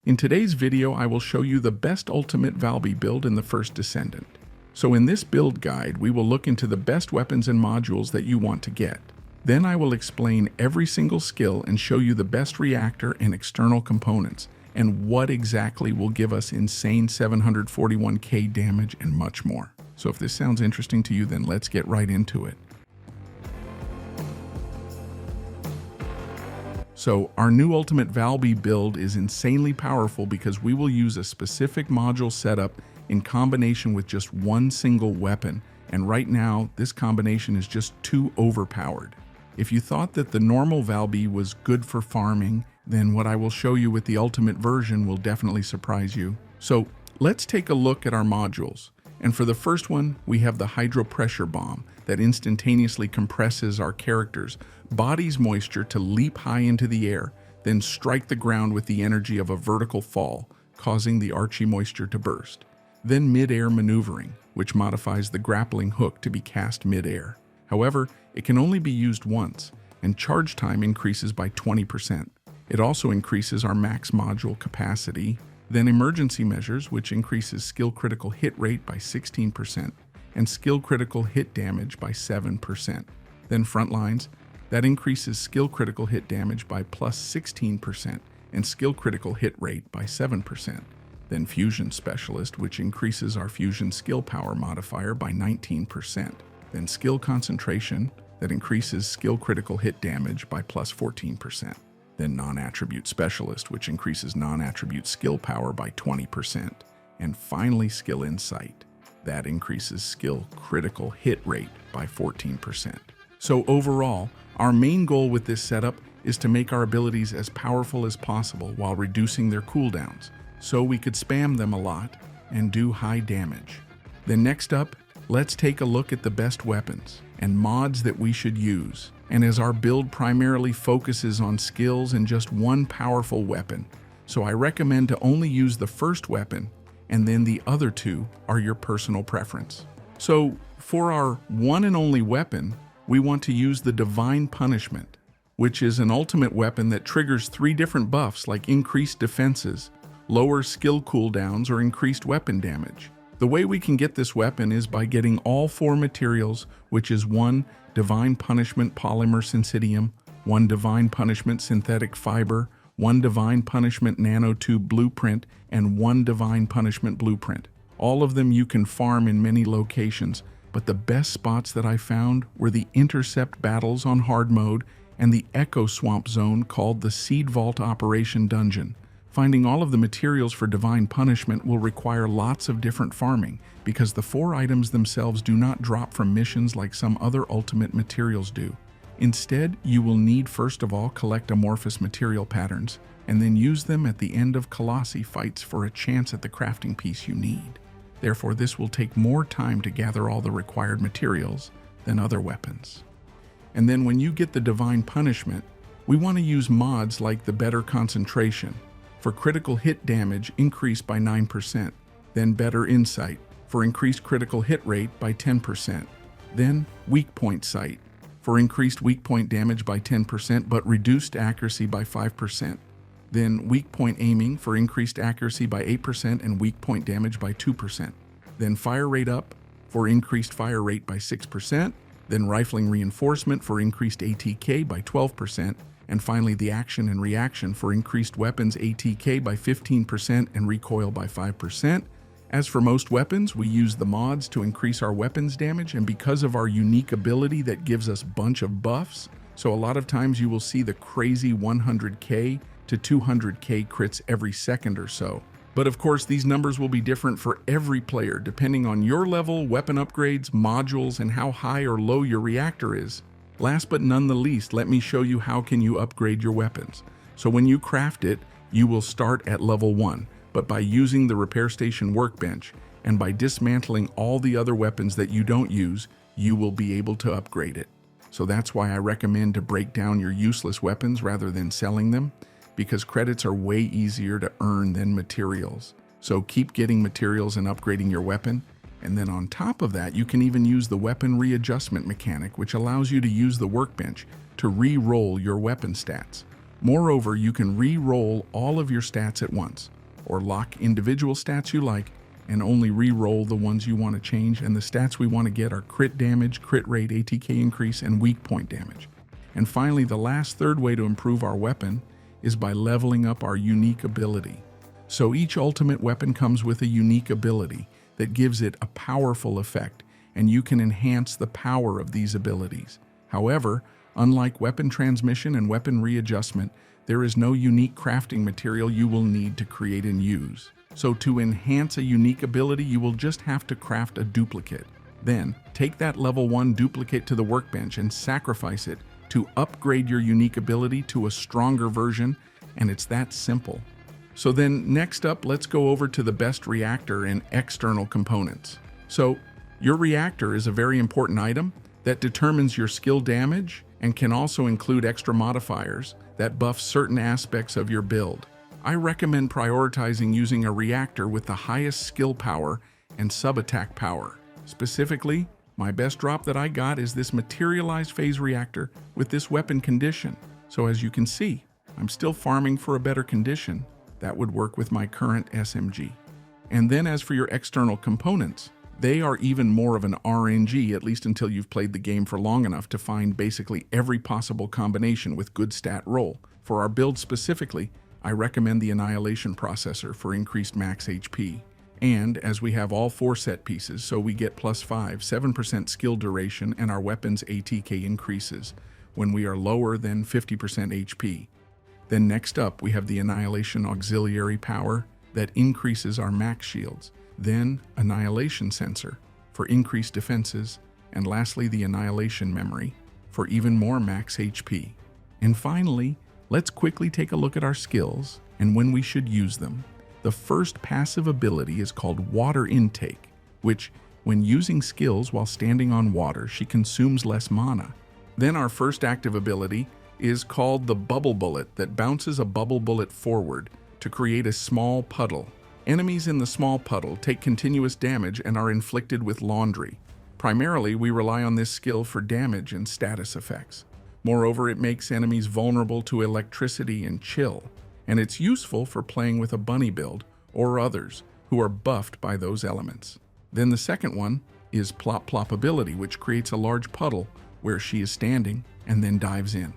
In today's video, I will show you the best ultimate Valby build in the first Descendant. So in this build guide, we will look into the best weapons and modules that you want to get. Then I will explain every single skill and show you the best reactor and external components, and what exactly will give us insane 741k damage and much more. So if this sounds interesting to you, then let's get right into it. So our new Ultimate Valby build is insanely powerful because we will use a specific module setup in combination with just one single weapon, and right now this combination is just too overpowered. If you thought that the normal Valby was good for farming, then what I will show you with the ultimate version will definitely surprise you. So let's take a look at our modules. And for the first one, we have the Hydro Pressure Bomb that instantaneously compresses our character's body's moisture to leap high into the air, then strike the ground with the energy of a vertical fall, causing the Archie moisture to burst. Then mid-air maneuvering, which modifies the grappling hook to be cast mid-air. However, it can only be used once, and charge time increases by 20%. It also increases our max module capacity. Then emergency measures, which increases skill critical hit rate by 16%, and skill critical hit damage by 7%. Then frontlines, that increases skill critical hit damage by plus 16%, and skill critical hit rate by 7%. Then fusion specialist, which increases our fusion skill power modifier by 19%. Then skill concentration, that increases skill critical hit damage by plus 14%. Then non-attribute specialist, which increases non-attribute skill power by 20%. And finally skill insight, that increases skill critical hit rate by 14%. So overall, our main goal with this setup is to make our abilities as powerful as possible while reducing their cooldowns, so we could spam them a lot and do high damage. Then next up, let's take a look at the best weapons and mods that we should use. And as our build primarily focuses on skills and just one powerful weapon, so I recommend to only use the first weapon, and then the other two are your personal preference. So for our one and only weapon, we want to use the Divine Punishment, which is an ultimate weapon that triggers 3 different buffs like increased defenses, lower skill cooldowns, or increased weapon damage. The way we can get this weapon is by getting all 4 materials, which is 1 Divine Punishment Polymer Syncytium, 1 Divine Punishment Synthetic Fiber, 1 Divine Punishment Nanotube Blueprint, and 1 Divine Punishment Blueprint. All of them you can farm in many locations, but the best spots that I found were the Intercept battles on hard mode and the Echo Swamp zone called the Seed Vault Operation Dungeon. Finding all of the materials for Divine Punishment will require lots of different farming because the 4 items themselves do not drop from missions like some other ultimate materials do. Instead, you will need first of all collect amorphous material patterns and then use them at the end of Colossi fights for a chance at the crafting piece you need. Therefore, this will take more time to gather all the required materials than other weapons. And then when you get the Divine Punishment, we want to use mods like the Better Concentration for critical hit damage increased by 9%, then Better Insight for increased critical hit rate by 10%, then Weak Point Sight for increased weak point damage by 10% but reduced accuracy by 5%, then Weak Point Aiming for increased accuracy by 8% and weak point damage by 2%, then Fire Rate Up for increased fire rate by 6%, then Rifling Reinforcement for increased ATK by 12%, and finally the Action and Reaction for increased weapons ATK by 15% and recoil by 5%. As for most weapons, we use the mods to increase our weapons damage, and because of our unique ability that gives us a bunch of buffs, so a lot of times you will see the crazy 100k to 200k crits every second or so. But of course, these numbers will be different for every player depending on your level, weapon upgrades, modules, and how high or low your reactor is. Last but none the least, let me show you how can you upgrade your weapons. So when you craft it, you will start at level 1, but by using the repair station workbench and by dismantling all the other weapons that you don't use, you will be able to upgrade it. So that's why I recommend to break down your useless weapons rather than selling them, because credits are way easier to earn than materials. So keep getting materials and upgrading your weapon, and then on top of that, you can even use the weapon readjustment mechanic, which allows you to use the workbench to re-roll your weapon stats. Moreover, you can re-roll all of your stats at once, or lock individual stats you like and only re-roll the ones you want to change, and the stats we want to get are crit damage, crit rate, ATK increase, and weak point damage. And finally, the last third way to improve our weapon is by leveling up our unique ability. So each ultimate weapon comes with a unique ability that gives it a powerful effect, and you can enhance the power of these abilities. However, unlike weapon transmission and weapon readjustment, there is no unique crafting material you will need to create and use. So to enhance a unique ability, you will just have to craft a duplicate. Then, take that level 1 duplicate to the workbench and sacrifice it to upgrade your unique ability to a stronger version, and it's that simple. So then, next up, let's go over to the best reactor and external components. So, your reactor is a very important item that determines your skill damage and can also include extra modifiers that buff certain aspects of your build. I recommend prioritizing using a reactor with the highest skill power and sub-attack power. Specifically, my best drop that I got is this materialized phase reactor with this weapon condition. So as you can see, I'm still farming for a better condition that would work with my current SMG. And then as for your external components, they are even more of an RNG, at least until you've played the game for long enough to find basically every possible combination with good stat roll. For our build specifically, I recommend the Annihilation Processor for increased max HP. And as we have all 4 set pieces, so we get +5, 7% skill duration, and our weapon's ATK increases when we are lower than 50% HP. Then next up, we have the Annihilation Auxiliary Power that increases our max shields. Then Annihilation Sensor for increased defenses, and lastly the Annihilation Memory for even more max HP. And finally, let's quickly take a look at our skills and when we should use them. The first passive ability is called Water Intake, which, when using skills while standing on water, she consumes less mana. Then our first active ability is called the Bubble Bullet that bounces a bubble bullet forward to create a small puddle. Enemies in the small puddle take continuous damage and are inflicted with laundry. Primarily, we rely on this skill for damage and status effects. Moreover, it makes enemies vulnerable to electricity and chill, and it's useful for playing with a bunny build or others who are buffed by those elements. Then the second one is Plop Plop ability, which creates a large puddle where she is standing and then dives in.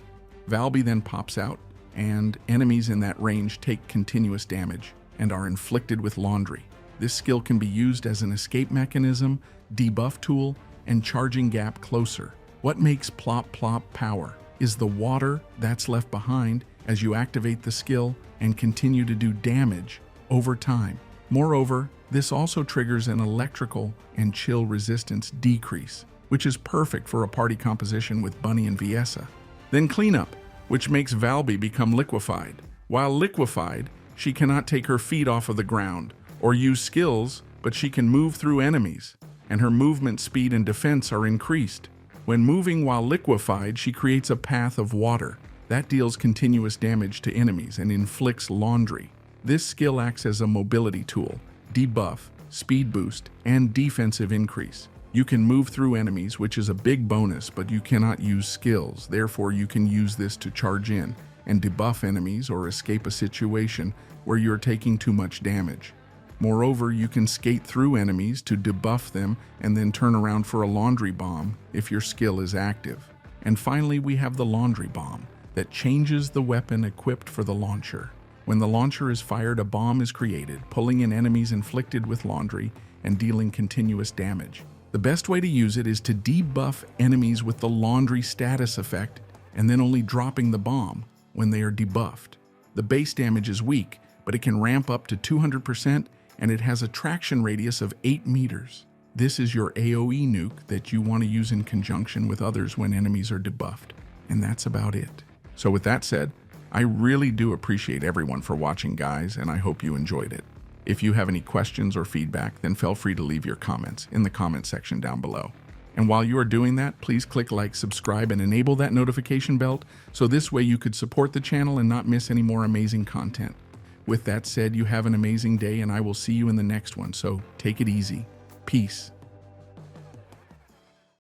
Valby then pops out, and enemies in that range take continuous damage and are inflicted with laundry. This skill can be used as an escape mechanism, debuff tool, and charging gap closer. What makes Plop Plop power is the water that's left behind as you activate the skill and continue to do damage over time. Moreover, this also triggers an electrical and chill resistance decrease, which is perfect for a party composition with Bunny and Viessa. Then Cleanup, which makes Valby become liquefied. While liquefied, she cannot take her feet off of the ground or use skills, but she can move through enemies, and her movement speed and defense are increased. When moving while liquefied, she creates a path of water that deals continuous damage to enemies and inflicts laundry. This skill acts as a mobility tool, debuff, speed boost, and defensive increase. You can move through enemies, which is a big bonus, but you cannot use skills. Therefore, you can use this to charge in and debuff enemies or escape a situation where you're taking too much damage. Moreover, you can skate through enemies to debuff them and then turn around for a laundry bomb if your skill is active. And finally, we have the Laundry Bomb that changes the weapon equipped for the launcher. When the launcher is fired, a bomb is created, pulling in enemies inflicted with laundry and dealing continuous damage. The best way to use it is to debuff enemies with the laundry status effect and then only dropping the bomb when they are debuffed. The base damage is weak, but it can ramp up to 200% and it has a traction radius of 8 meters. This is your AoE nuke that you want to use in conjunction with others when enemies are debuffed. And that's about it. So with that said, I really do appreciate everyone for watching, guys, and I hope you enjoyed it. If you have any questions or feedback, then feel free to leave your comments in the comment section down below. And while you are doing that, please click like, subscribe, and enable that notification bell so this way you could support the channel and not miss any more amazing content. With that said, you have an amazing day and I will see you in the next one, so take it easy. Peace.